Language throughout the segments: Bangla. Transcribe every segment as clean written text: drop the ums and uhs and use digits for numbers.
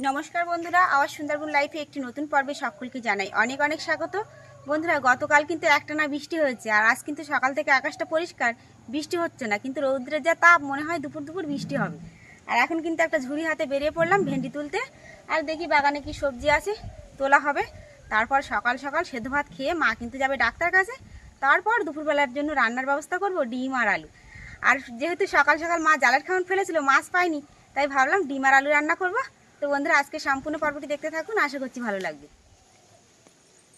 নমস্কার বন্ধুরা, আওয়াজ সুন্দরবন লাইফে একটি নতুন পর্বে সকলকে জানাই অনেক অনেক স্বাগত। বন্ধুরা, গতকাল কিন্তু একটানা বৃষ্টি হয়েছে, আর আজ কিন্তু সকাল থেকে আকাশটা পরিষ্কার, বৃষ্টি হচ্ছে না, কিন্তু রৌদ্রের যা তাপ, মনে হয় দুপুর দুপুর বৃষ্টি হবে। আর এখন কিন্তু একটা ঝুড়ি হাতে বেরিয়ে পড়লাম ভেন্ডি তুলতে। আর দেখি বাগানে কি সবজি আছে, তোলা হবে। তারপর সকাল সকাল সেদ্ধ ভাত খেয়ে মা কিন্তু যাবে ডাক্তার কাছে। তারপর দুপুরবেলার জন্য রান্নার ব্যবস্থা করব, ডিম আর আলু। আর যেহেতু সকাল সকাল মা জালের খাওয়ান ফেলেছিল, মাছ পাইনি, তাই ভাবলাম ডিম আর আলু রান্না করবো। তো বন্ধুরা, আজকে সম্পূর্ণ পর্বটি দেখতে থাকুন, আশা করছি ভালো লাগবে।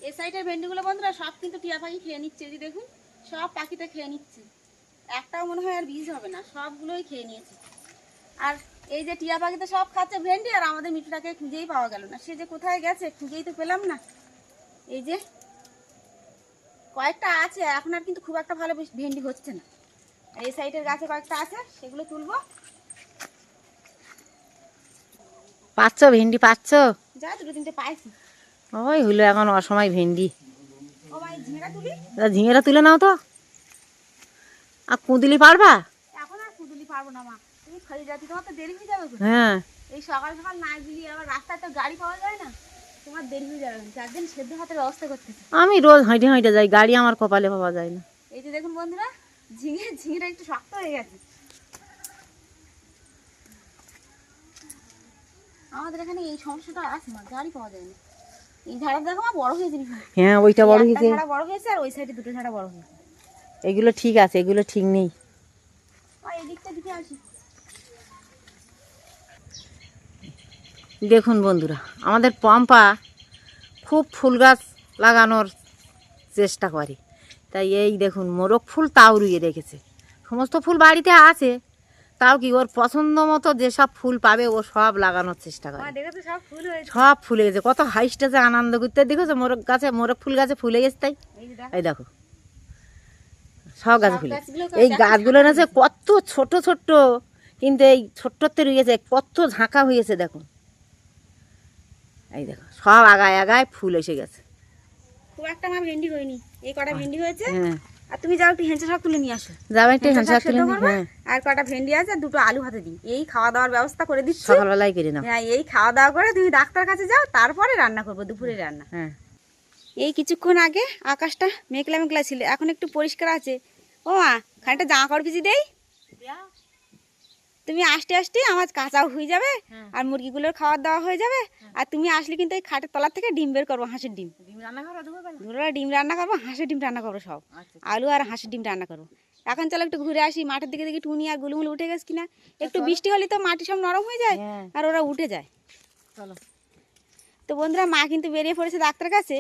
এই সাইডের ভেন্ডিগুলো বন্ধুরা সব কিন্তু টিয়া পাখি খেয়ে নিচ্ছে, যে দেখুন সব পাখিতে খেয়ে নিচ্ছে, একটাও মনে হয় আর বীজ হবে না, সবগুলোই খেয়ে নিয়েছে। আর এই যে টিয়া পাখিতে সব খাচ্ছে ভেন্ডি, আর আমাদের মিঠুটাকে খুঁজেই পাওয়া গেল না, সে যে কোথায় গেছে খুঁজেই তো পেলাম না। এই যে কয়েকটা আছে, এখন আর কিন্তু খুব একটা ভালো ভেন্ডি হচ্ছে না। আর এই সাইডের গাছে কয়েকটা আছে, সেগুলো তুলবো। পাচ্ছ ভেন্ডি পাচ্ছ? যা দুটো তিনটে পাইছি। ওই হলো এখন অসময় ভেন্ডি। ও ভাই, ঝিঙেটা তুলি। ঝিঙেটা তুলে নাও তো। আর কুঁদলি পারবা? এখন আর কুদুলি পারবো না মা, তুমি খালি যাচ্ছি, তোমার তো দেরি হয়ে যাবে। হ্যাঁ, এই সকাল সকাল না গেলি আবার রাস্তায় তো গাড়ি পাওয়া যায় না, তোমার দেরি হয়ে যাবে। চারদিন সেদ্ধ ভাতের ব্যবস্থা করতেছি। আমি রোজ হাঁটে হাঁটে যাই, গাড়ি আমার কপালে পাওয়া যায় না। এই যে দেখুন বন্ধুরা, ঝিঙেটা একটু শক্ত হয়ে গেছে। আমাদের এখানে এই সমস্যাটা আছে, মা গাড়ি পাওয়া যায় না। এই ঝাড়া দেখো মা, বড় হয়েছে। হ্যাঁ, ওইটা বড় হয়েছে, ঝাড়া বড় হয়েছে, আর ওই সাইডে দুটো ঝাড়া বড় হয়েছে। এগুলো ঠিক আছে, এগুলো ঠিক নেই। এই দিকটা দিকে আসি। দেখুন বন্ধুরা, আমাদের পম্পা খুব ফুল গাছ লাগানোর চেষ্টা করে, তাই এই দেখুন মোরগ ফুল তাও রুইয়ে রেখেছে। সমস্ত ফুল বাড়িতে আছে, তাও কি ওর পছন্দ মতো যেসব ফুল পাবে ও সব লাগানোর চেষ্টা করে। সব ফুল হয়েছে, সব ফুলে গেছে, কত হাইস্টে যে আনন্দ করতে দেখেছো। মোরগ ফুল গাছে ফুলে গেছে, তাই এই দেখো সব গাছে ফুলে। এই গাছগুলো না কত ছোট ছোট, কিন্তু এই ছোট্টতে রয়ে গেছে, কত ঝাঁকা হয়েছে দেখুন। এই দেখো সব আগায় আগায় ফুল এসে গেছে। খুব একটা আমার ভেন্ডি হয়নি, এই কটা ভেন্ডি হয়েছে। হ্যাঁ, আর তুমি যাও একটু হেঁচে শাক তুলে নিয়ে আসো। যাবে একটু হ্যাঁ। আর কটা ভেন্ডি আছে, আর দুটো আলু হাতে দিই, এই খাওয়া দাওয়ার ব্যবস্থা করে দিচ্ছি। সকালবেলায় করে নাও। হ্যাঁ, এই খাওয়া দাওয়া করে তুমি ডাক্তার কাছে যাও, তারপরে রান্না করবো দুপুরে রান্না। হ্যাঁ, এই কিছুক্ষণ আগে আকাশটা মেঘলা মেঘলা ছিল, এখন একটু পরিষ্কার আছে। ও মা, খানিকটা জামা কাপড় ভিজি দেই। তুমি আসতে আসতে আমার কাঁচাও হয়ে যাবে, আর মুরগিগুলোর খাওয়ার দাওয়া হয়ে যাবে। আর তুমি আসলে কিন্তু এই খাটের তলার থেকে ডিম বের করবো, হাঁসের ডিম রান্না করবো, দুপুরবেলা ডিম রান্না করবো, হাঁসের ডিম রান্না করবো, সব আলু আর হাঁসের ডিম রান্না করবো। এখন চলো একটু ঘুরে আসি মাঠের দিকে, দেখি টুনি আর গুলুমুল উঠে গেছে কিনা। একটু বৃষ্টি হলে তো মাটি সব নরম হয়ে যায়, আর ওরা উঠে যায়। চলো। তো বন্ধুরা, মা কিন্তু বেরিয়ে পড়েছে ডাক্তার কাছে,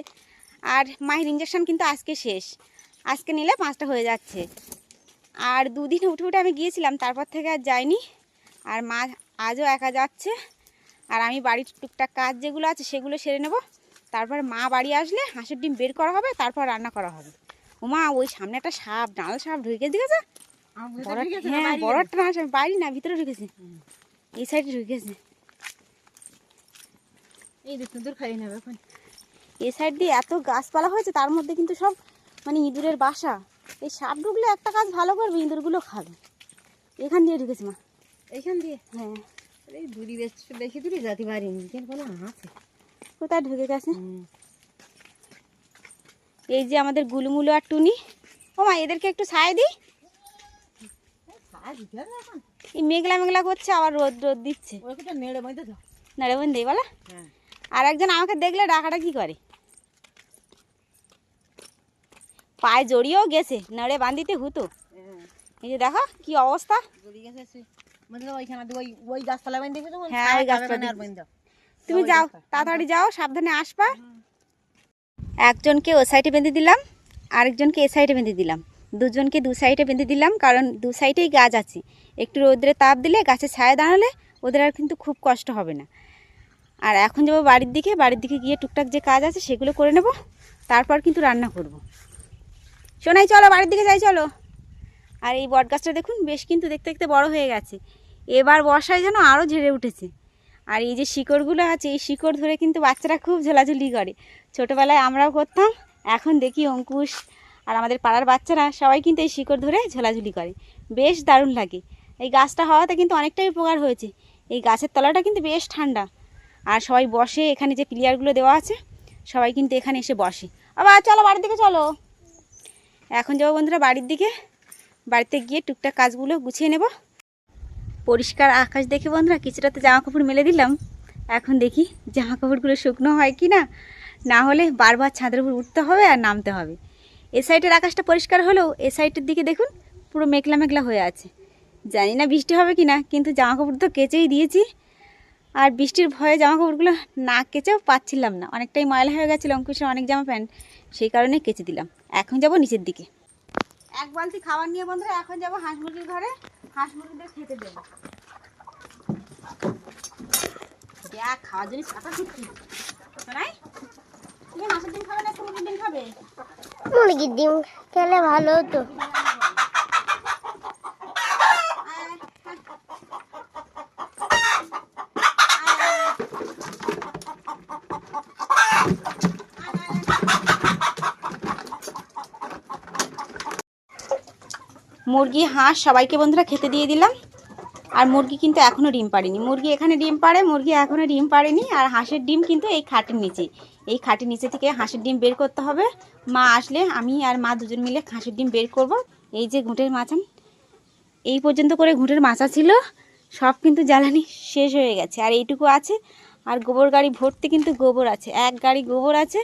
আর মায়ের ইঞ্জেকশন কিন্তু আজকে শেষ, আজকে নিলে 5টা হয়ে যাচ্ছে। আর দুদিন উঠে উঠে আমি গিয়েছিলাম, তারপর থেকে আর যাইনি। আর মা আজও একা যাচ্ছে, আর আমি বাড়ির টুকটাক কাজ যেগুলো আছে সেগুলো সেরে নেব। তারপর মা বাড়ি আসলে হাঁসের ডিম বের করা হবে, তারপর রান্না করা হবে। ওমা, ওই সামনে একটা সাপ, ডাল সাপ ঢুকে দিয়েছে। হ্যাঁ, বড় একটা হাঁস, বাইরে না ভিতরে ঢুকেছে, এই সাইডে ঢুকেছে। এই দূর খাই নেবে এখন। এই সাইড দিয়ে এত গাছপালা হয়েছে, তার মধ্যে কিন্তু সব মানে ইঁদুরের বাসা। এই সাপ ঢুকলে একটা কাজ ভালো করবে, ইঁদুরগুলো খাবে। এখান দিয়ে ঢুকেছে মা, এইখান দিয়ে। হ্যাঁ, এই দূরি বেশি দূরে যেতে পারিনি, কোনো আছে কোথায় ঢুকে গেছে। এই যে আমাদের গুলুমুলু আর টুনি। ও মা, এদেরকে একটু ছায়া দিই। এই মেঘলা মেঘলা করছে, আবার রোদ রোদ দিচ্ছে। নেড়ে বন্ধ দেই বলা। আর একজন আমাকে দেখলে ডাকাটা কি করে, পায়ে জড়িয়েও গেছে, নেড়ে বান্ধিতে হুতো। এই যে দেখো কি অবস্থা। হ্যাঁ, ওই গাছটা তুমি যাও, তাড়াতাড়ি যাও, সাবধানে আসবা। একজনকে ও সাইডে বেঁধে দিলাম, আরেকজনকে এ সাইডে বেঁধে দিলাম, দুজনকে দু সাইডে বেঁধে দিলাম, কারণ দু সাইডেই গাছ আছে। একটু রোদ্রে তাপ দিলে, গাছের ছায়া দাঁড়ালে ওদের আর কিন্তু খুব কষ্ট হবে না। আর এখন যাবো বাড়ির দিকে গিয়ে টুকটাক যে কাজ আছে সেগুলো করে নেব, তারপর কিন্তু রান্না করব। শোনাই, চলো বাড়ির দিকে যাই, চলো। আর এই বট গাছটা দেখুন, বেশ কিন্তু দেখতে দেখতে বড় হয়ে গেছে, এবার বর্ষায় যেন আরও ঝেড়ে উঠেছে। আর এই যে শিকড়গুলো আছে, এই শিকড় ধরে কিন্তু বাচ্চারা খুব ঝোলাঝুলি করে, ছোটোবেলায় আমরাও করতাম। এখন দেখি অঙ্কুশ আর আমাদের পাড়ার বাচ্চারা সবাই কিন্তু এই শিকড় ধরে ঝোলাঝুলি করে, বেশ দারুণ লাগে। এই গাছটা হওয়াতে কিন্তু অনেকটাই উপকার হয়েছে। এই গাছের তলাটা কিন্তু বেশ ঠান্ডা, আর সবাই বসে এখানে যে প্লেয়ারগুলো দেওয়া আছে সবাই কিন্তু এখানে এসে বসে। আবার চলো বাড়ির দিকে চলো। এখন যাবো বন্ধুরা বাড়ির দিকে, বাড়িতে গিয়ে টুকটাক কাজগুলো গুছিয়ে নেব। পরিষ্কার আকাশ দেখে বন্ধুরা কিছুটা তো জামা কাপড় মেলে দিলাম। এখন দেখি জামা কাপড়গুলো শুকনো হয় কি না, না হলে বারবার ছাদের উপর উঠতে হবে আর নামতে হবে। এ সাইডের আকাশটা পরিষ্কার হলেও এ সাইডের দিকে দেখুন পুরো মেঘলা মেঘলা হয়ে আছে। জানি না বৃষ্টি হবে কি না, কিন্তু জামা কাপড় তো কেচেই দিয়েছি। আর বৃষ্টির ভয়ে জামা কাপড়গুলো না কেচেও পাচ্ছিলাম না, অনেকটাই ময়লা হয়ে গেছিলো অঙ্কুশের অনেক জামা প্যান্ট, সেই কারণে কেচে দিলাম। এখন যাব নিচের দিকে, এক বালতি খাবার নিয়ে বন্ধুরা এখন যাব হাঁস মুরগির ঘরে, হাঁস মুরগিদের খেতে দেবো। দেখ খাওয়ার জন্য ছাতা ছুটছি নাই। তুমি হাঁসের ডিম খাবে না একটু মুরগির ডিম খাবে? মুরগির ডিম খেলে ভালো হতো। মুরগি হাঁস সবাইকে বন্ধুরা খেতে দিয়ে দিলাম। আর মুরগি কিন্তু এখনও ডিম পাড়েনি, মুরগি এখানে ডিম পাড়ে, মুরগি এখনও ডিম পাড়েনি। আর হাঁসের ডিম কিন্তু এই খাটের নিচে, এই খাটের নিচে থেকে হাঁসের ডিম বের করতে হবে। মা আসলে আমি আর মা দুজন মিলে হাঁসের ডিম বের করব। এই যে ঘুঁটের মাচান, এই পর্যন্ত করে ঘুঁটের মাচা ছিল, সব কিন্তু জ্বালানি শেষ হয়ে গেছে, আর এইটুকু আছে। আর গোবর গাড়ি ভর্তি কিন্তু গোবর আছে, এক গাড়ি গোবর আছে।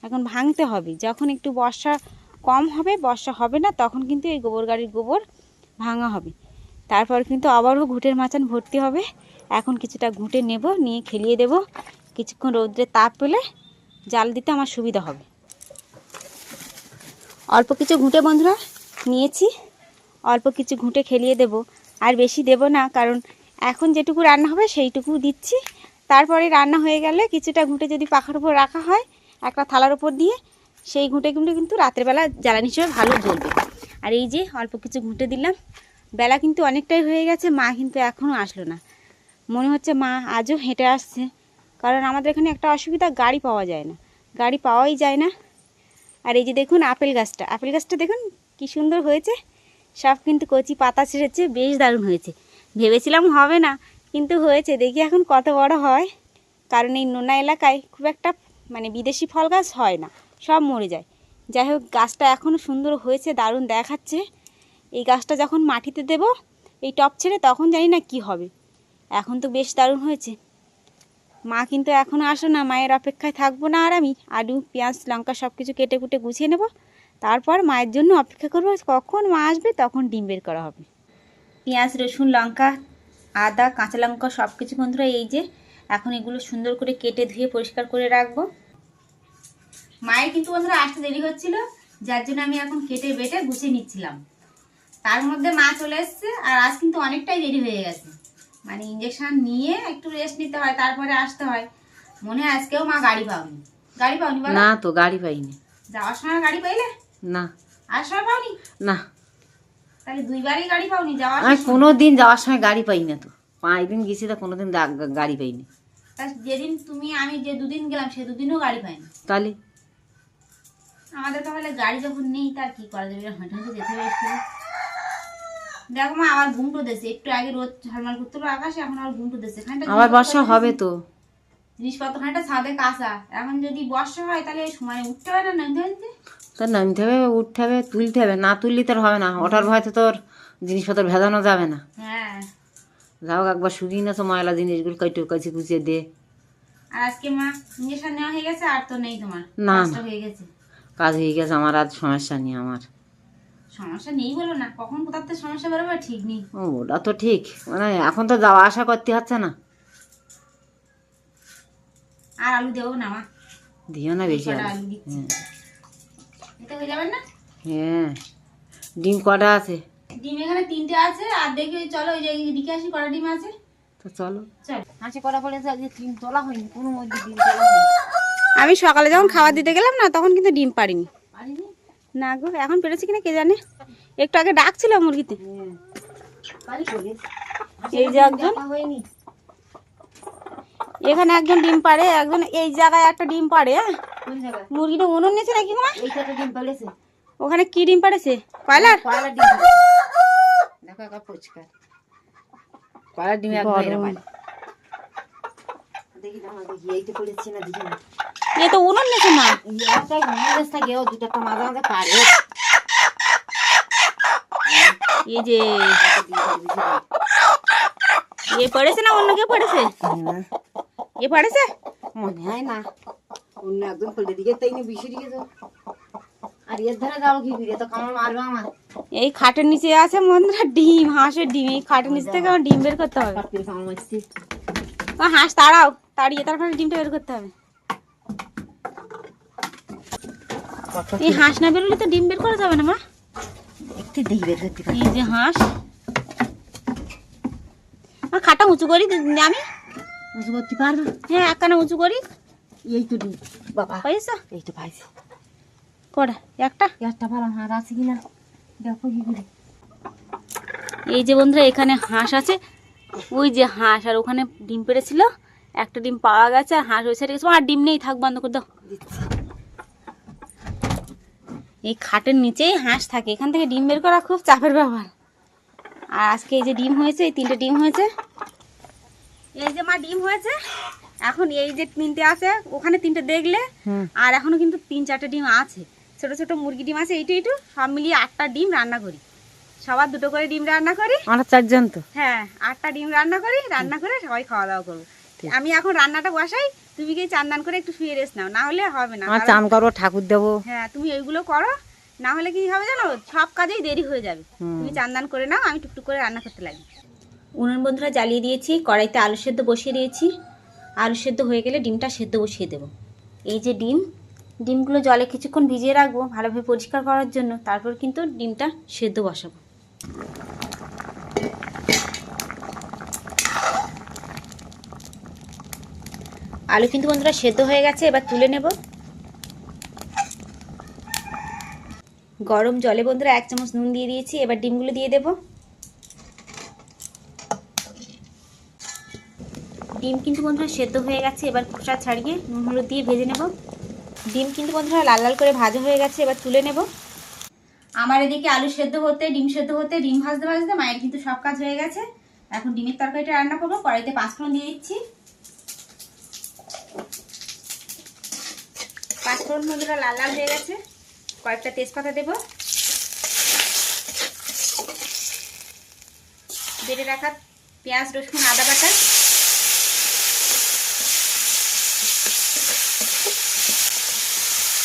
এখন ভাঙতে হবে, যখন একটু বর্ষা কম হবে, বর্ষা হবে না, তখন কিন্তু এই গোবর গাড়ির গোবর ভাঙা হবে। তারপর কিন্তু আবারও ঘুঁটের মাচান ভর্তি হবে। এখন কিছুটা ঘুঁটে নেব, নিয়ে খেলিয়ে দেব। কিছুক্ষণ রৌদ্রে তাপ পেলে জাল দিতে আমার সুবিধা হবে। অল্প কিছু ঘুঁটে বন্ধুরা নিয়েছি, অল্প কিছু ঘুঁটে খেলিয়ে দেব, আর বেশি দেব না, কারণ এখন যেটুকু রান্না হবে সেইটুকু দিচ্ছি। তারপরে রান্না হয়ে গেলে কিছুটা ঘুঁটে যদি পাখার উপর রাখা হয় একটা থালার উপর দিয়ে, সেই ঘুঁটেগুলো কিন্তু রাত্রেবেলা জ্বালানি হিসেবে ভালো জ্বলবে। আর এই যে অল্প কিছু ঘুঁটে দিলাম। বেলা কিন্তু অনেকটাই হয়ে গেছে, মা কিন্তু এখনও আসলো না। মনে হচ্ছে মা আজও হেঁটে আসছে, কারণ আমাদের এখানে একটা অসুবিধা, গাড়ি পাওয়া যায় না, গাড়ি পাওয়াই যায় না। আর এই যে দেখুন আপেল গাছটা, আপেল গাছটা দেখুন কি সুন্দর হয়েছে, সব কিন্তু কচি পাতা ছেড়েছে, বেশ দারুণ হয়েছে। ভেবেছিলাম হবে না, কিন্তু হয়েছে, দেখি এখন কত বড় হয়। কারণ এই নোনা এলাকায় খুব একটা মানে বিদেশি ফল গাছ হয় না, সব মরে যায়। যাই হোক গাছটা এখনও সুন্দর হয়েছে, দারুণ দেখাচ্ছে। এই গাছটা যখন মাটিতে দেব এই টব ছেড়ে, তখন জানি না কি হবে। এখন তো বেশ দারুণ হয়েছে। মা কিন্তু এখনও আসো না, মায়ের অপেক্ষায় থাকবো না। আর আমি আলু পেঁয়াজ লঙ্কা সব কিছু কেটে কুটে গুছিয়ে নেব, তারপর মায়ের জন্য অপেক্ষা করবো, কখন মা আসবে তখন ডিম বের করা হবে। পেঁয়াজ রসুন লঙ্কা আদা কাঁচা লঙ্কা সব কিছু বন্ধুরা এই যে এখন এগুলো সুন্দর করে কেটে ধুয়ে পরিষ্কার করে রাখবো। মায়ের কিন্তু বন্ধুরা আসতে দেরি হচ্ছিল, যার জন্য আমি এখন কেটে বেটে গুছিয়ে নিচ্ছিলাম। তার মধ্যে মা চলে এসছে, আর আজ কিন্তু অনেকটাই দেরি হয়ে গেছে। মানে ইঞ্জেকশন নিয়ে একটু রেস্ট নিতে হয়, তারপরে আসতে হয়। মনে হয় আজকেও মা গাড়ি পাওনি। গাড়ি পাওনি? না তো গাড়ি পাইনি। যাওয়ার সময় গাড়ি পাইলে? না। আর সময় পাওনি? না। তাহলে দুইবারই গাড়ি পাওনি? যাওয়ার আমি কোনোদিন যাওয়ার সময় গাড়ি পাই না তো, 5 দিন গেছি তো কোনোদিন গাড়ি পাইনি। যেদিন তুমি আমি যে দুদিন গেলাম সে দুদিনও গাড়ি পাইনি। তাহলে আমাদের তাহলে গাড়ি যখন নেই তার কি করা যাবে, হেঁটে হেঁটে যেতে হবে। দেখো মা আবার গুমটো দেশে, একটু আগে রোদ ঝলমল করতে আকাশে, এখন আবার গুমটো দেশে। আবার বর্ষা হবে তো, জিনিসপত্র খানিকটা ছাদে কাঁচা, এখন যদি বর্ষা হয় তাহলে সময় উঠতে হবে না, নামতে হবে। তো নামতে হবে, উঠতে হবে, তুলতে হবে, না তুললে তোর হবে না। ওঠার ভয়তে তোর জিনিসপত্র ভেজানো যাবে না। হ্যাঁ যাও একবার শুকিয়ে না তো ময়লা জিনিসগুলো কেটে কাছে কুচিয়ে দে। আর আজকে মা ইঞ্জেকশন নেওয়া হয়ে গেছে, আর তো নেই তোমার? না হয়ে গেছে, কাজ হয়ে গেছে আমার, আর সমস্যা নেই আমার। সমস্যা নেই বলো না, কখন কোথার থেকে সমস্যা বেরোবে ঠিক নেই। ও ওটা তো ঠিক, মানে এখন তো যাওয়া আসা করতে হচ্ছে না। আর আলু দেবো না মা? দিও না বেশি আলু দিচ্ছি, এতে হয়ে যাবে না? হ্যাঁ। ডিম কটা আছে? ডিম এখানে 3টে আছে, আর দেখি চলো ওই যে দিকে আসি কটা ডিম আছে। তো চলো। চল হাঁসে কটা পড়েছে, আজকে ডিম তোলা হয়নি, কোনো মধ্যে ডিম তোলা হয়নি। আমি সকালে যখন খাবার দিতে গেলাম না তখন কিন্তু ডিম পারিনি। না গো, এখন পেরেছি কিনা কে জানে, একটু আগে ডাকছিল মুরগিতে। এই যে একজন এখানে একজন ডিম পারে, একজন এই জায়গায় একটা ডিম পারে। মুরগিটা উনুন নিয়েছে নাকি মা? ডিম পাড়েছে। ওখানে কি ডিম পাড়েছে? কয়লার? কয়লার ডিম। দেখো একা পরিষ্কার কয়লার ডিম একদম এরকম। দেখি না দেখি এই তো করেছি না দেখি না এ তো উনুন নেছে না একটাই ঘুমাস থাকে ও দুটো তো মাঝে মাঝে পারে এই যে এ পড়েছে না অন্য কেউ পড়েছে এ পড়েছে মনে হয় না অন্য একদম পড়ে দিকে তাই না বিশে দিকে তো আর এর ধারে যাবো কি করে তো কামড় মারবে আমার এই খাটের নিচে আছে বন্ধুরা ডিম, হাঁসের ডিম। এই খাটের নিচে থেকে আমার ডিম বের করতে হবে। পাট করে কামড় মারছি হাঁস তাড়াও, তাড়িয়ে তারপরে ডিমটা বের করতে হবে। এই হাঁস না বেরোলে তো ডিম বের করা যাবে না মা। একটু দেখি বের করতে পারি এই যে হাঁস, খাটা উঁচু করি আমি উঁচু করতে পারবে হ্যাঁ একখানা উঁচু করি। এই তো ডিম বাবা পাইছো এই তো পাইছি কটা একটা একটা ভালো হাঁস আছে কিনা দেখো কি করে এই যে বন্ধুরা এখানে হাঁস আছে, ওই যে হাঁস, আর ওখানে ডিম পেড়েছিল, একটা ডিম পাওয়া গেছে আর হাঁস ওই সাইডে গেছে। আর ডিম নেই, থাক বন্ধ করে দাও। এই খাটের নিচেই হাঁস থাকে, এখান থেকে ডিম বের করা খুব চাপের ব্যাপার। আর আজকে এই যে ডিম হয়েছে, এই 3টে ডিম হয়েছে। এই যে মা ডিম হয়েছে, এখন এই যে 3টে আছে, ওখানে 3টে দেখলে, আর এখনো কিন্তু 3-4টে ডিম আছে, ছোট ছোট মুরগি ডিম আছে। এইটু এইটু সব মিলিয়ে 8টা ডিম রান্না করি, সবার 2টো করে ডিম রান্না করি। আমরা 4 জন তো হ্যাঁ 8টা ডিম রান্না করি, রান্না করে সবাই খাওয়া দাওয়া করবো। আমি এখন রান্নাটা বসাই, তুমি কি চান দান করে একটু শুয়ে রেস্ট নাও, না হলে হবে না। আমার চান করবো, ঠাকুর দেবো। হ্যাঁ তুমি ওইগুলো করো, না হলে কি হবে জানো, সব কাজেই দেরি হয়ে যাবে। তুমি চান দান করে নাও, আমি টুকটুক করে রান্না করতে লাগি। উনুন বন্ধুরা জ্বালিয়ে দিয়েছি, কড়াইতে আলু সেদ্ধ বসিয়ে দিয়েছি। আলু সেদ্ধ হয়ে গেলে ডিমটা সেদ্ধ বসিয়ে দেবো। এই যে ডিমগুলো জলে কিছুক্ষণ ভিজিয়ে রাখবো ভালোভাবে পরিষ্কার করার জন্য, তারপর কিন্তু ডিমটা সেদ্ধ বসাবো। আলু কিন্তু বন্ধুরা সেদ্ধ হয়ে গেছে, এবার তুলে নেব। গরম জলে বন্ধুরা 1 চামচ নুন দিয়ে দিয়েছি, এবার ডিমগুলো দিয়ে দেব। ডিম কিন্তু বন্ধুরা সেদ্ধ হয়ে গেছে, এবার খোসা ছাড়িয়ে নুন হলুদ দিয়ে ভেজে নেব। ডিম কিন্তু বন্ধুরা লাল লাল করে ভাজা হয়ে গেছে, এবার তুলে নেব। আমার এদিকে আলু সেদ্ধ হতে, ডিম সেদ্ধ হতে, ডিম ভাজতে ভাজতে মায়ের কিন্তু সব কাজ হয়ে গেছে। এখন ডিমের তরকারিটা রান্না করবো। কড়াইতে 5 ফোড়ন দিয়ে দিচ্ছি। 5 ফোড়ন বন্ধুরা লাল লাল হয়ে গেছে, কয়েকটা তেজপাতা দেব। বেটে রাখা পেঁয়াজ, রসুন, আদা বাটা,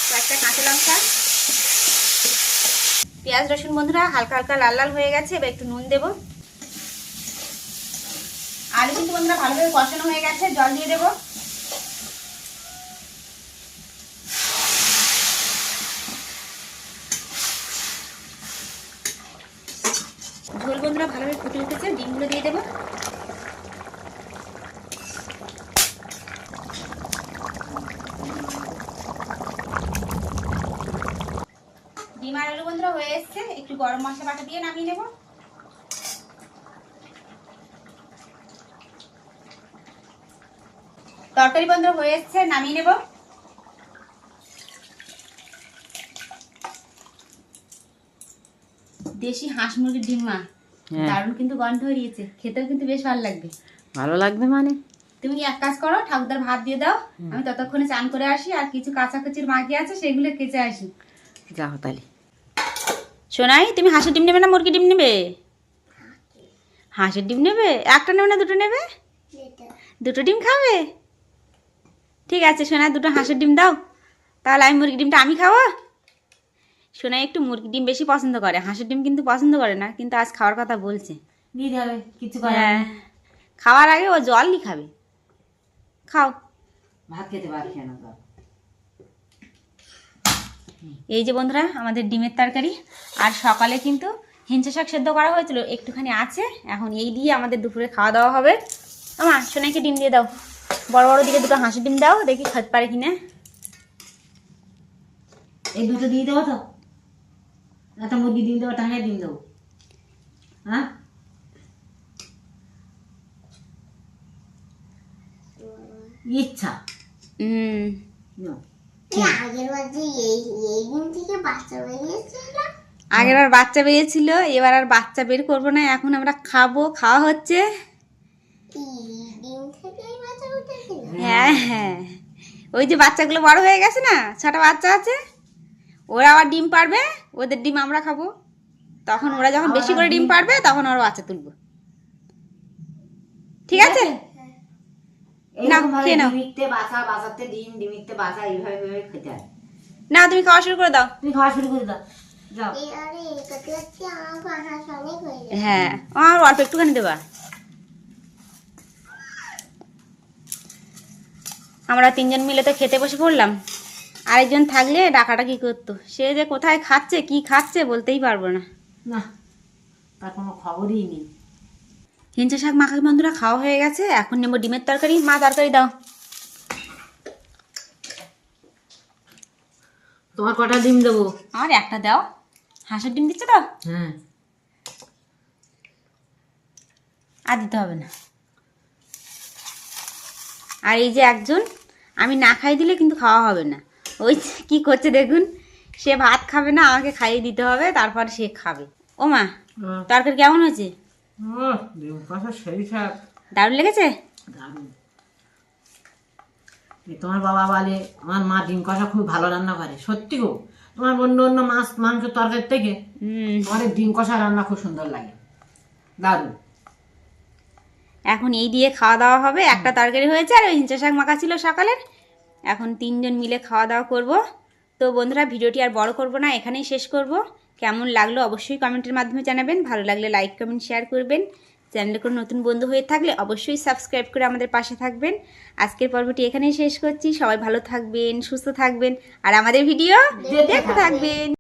কয়েকটা কাঁচা লঙ্কা। পেঁয়াজ রসুন বন্ধুরা হালকা হালকা লাল লাল হয়ে গেছে, এবার একটু নুন দেব। আলু কিন্তু বন্ধুরা ভালোভাবে কষানো হয়ে গেছে, জল দিয়ে দেব। ঝোল বন্ধুরা ভালোভাবে ফুটে উঠেছে, ডিমগুলো দিয়ে দেবো। ডিম আর আলু বন্ধুরা হয়ে এসছে, একটু গরম মশলা বাটা দিয়ে নামিয়ে নেব। তরকারি বন্ধুরা হয়ে এসছে, নামিয়ে নেব। দেশি হাঁস মুরগির ডিম মা, দারুণ কিন্তু গন্ধ হরিয়েছে, খেতেও কিন্তু বেশ ভালো লাগবে। ভালো লাগবে মানে তুমি এক কাজ করো, ঠাকুরদার ভাত দিয়ে দাও, আমি ততক্ষণে চান করে আসি, আর কিছু কাঁচাকুচির মাগি আছে সেগুলো কেচে আসি। যাও তাহলে। সোনাই তুমি হাঁসের ডিম নেবে না মুরগির ডিম নেবে? হাঁসের ডিম নেবে? একটা নেবে না দুটো নেবে? দুটো ডিম খাবে? ঠিক আছে সোনাই, দুটো হাঁসের ডিম দাও, তাহলে আমি মুরগির ডিমটা আমি খাবো। সোনাই একটু মুরগির ডিম বেশি পছন্দ করে, হাঁসের ডিম কিন্তু পছন্দ করে না, কিন্তু আজ খাওয়ার কথা বলছে। দিতে হবে কিছু হ্যাঁ, খাওয়ার আগে ও জলই খাবে। খাও। ভাত খেতে পারছি না তো। এই যে বন্ধুরা আমাদের ডিমের তরকারি, আর সকালে কিন্তু হিঞ্চা শাক সেদ্ধ করা হয়েছিল, একটুখানি আছে, এখন এই দিয়ে আমাদের দুপুরে খাওয়া দাওয়া হবে। আমার সোনাইকে ডিম দিয়ে দাও, বড় বড় দিকে দুটো হাঁসের ডিম দাও, দেখি খেতে পারে কিনা। এই দুটো দিয়ে দেবো তো, একটা মুরগি ডিম দেবো, টাঙিয়ে ডিম দেবো। হ্যাঁ ইচ্ছা আগের আর বাচ্চা বেরিয়েছিল, এবার আর বাচ্চা বের করবো না, এখন আমরা খাবো, খাওয়া হচ্ছে। হ্যাঁ হ্যাঁ, ওই যে বাচ্চাগুলো বড় হয়ে গেছে না, 6টা বাচ্চা আছে, ওরা আবার ডিম পারবে, ওদের ডিম আমরা খাবো। তখন ওরা যখন বেশি করে ডিম পারবে তখন ওরা বাচ্চা তুলবো, ঠিক আছে? এরকম ভাবে খেয়ে নাও। ডিমিতে বাঁচা, বাঁচাতে ডিম, ডিমিতে বাঁচা, এইভাবে এইভাবে খেতে হয়। না, তুমি খাওয়া শুরু করে দাও। তুমি খাওয়া শুরু করে দাও, যাও। আরে কত হচ্ছে আমার ভাষা অনেক হয়ে যায়। হ্যাঁ, আমার অল্প একটুখানি দেবা। আমরা 3জন মিলে তো খেতে বসে পড়লাম, আরেকজন থাকলে ডাকাটা কি করতো, সে যে কোথায় খাচ্ছে কি খাচ্ছে বলতেই পারবো না। না, তার কোনো খবরই নেই। হিঞ্চা শাক মাখা বন্ধুরা খাওয়া হয়ে গেছে, এখন নেবো ডিমের তরকারি। মা তরকারি দাও। তোমার কটা ডিম দেবো? আমার একটা দাও, হাঁসের ডিম দিচ্ছে তো, হ্যাঁ, আর দিতে হবে না। আর এই যে একজন, আমি না খাই দিলে কিন্তু খাওয়া হবে না। ওই যে কি করছে দেখুন, সে ভাত খাবে না, আমাকে খাইয়ে দিতে হবে, তারপর সে খাবে। ও মা, তরকারি কেমন হয়েছে? ডিম কষা সেই স্বাদ, দারুণ লেগেছে? দারুণ। তোমার বাবা বলে আমার মা ডিম কষা খুব ভালো রান্না করে। সত্যি গো, তোমার অন্য অন্য মাছ মাংস তরকারি থেকে তোমার এই ডিম কষা রান্না খুব সুন্দর লাগে, দারুণ। এখন এই দিয়ে খাওয়া দাওয়া হবে। একটা তরকারি হয়েছে আর ওই হিঞ্চা শাক মাখা ছিল সকালের। এখন 3জন মিলে খাওয়া দাওয়া করব। তো বন্ধুরা, ভিডিওটি আর বড় করব না, এখানেই শেষ করব। কেমন লাগলো অবশ্যই কমেন্টের মাধ্যমে জানাবেন। ভালো লাগলে লাইক কমেন্ট শেয়ার করবেন। চ্যানেলে কোনো নতুন বন্ধু হয়ে থাকলে অবশ্যই সাবস্ক্রাইব করে আমাদের পাশে থাকবেন। আজকের পর্বটি এখানেই শেষ করছি। সবাই ভালো থাকবেন, সুস্থ থাকবেন, আর আমাদের ভিডিও দেখতে থাকবেন।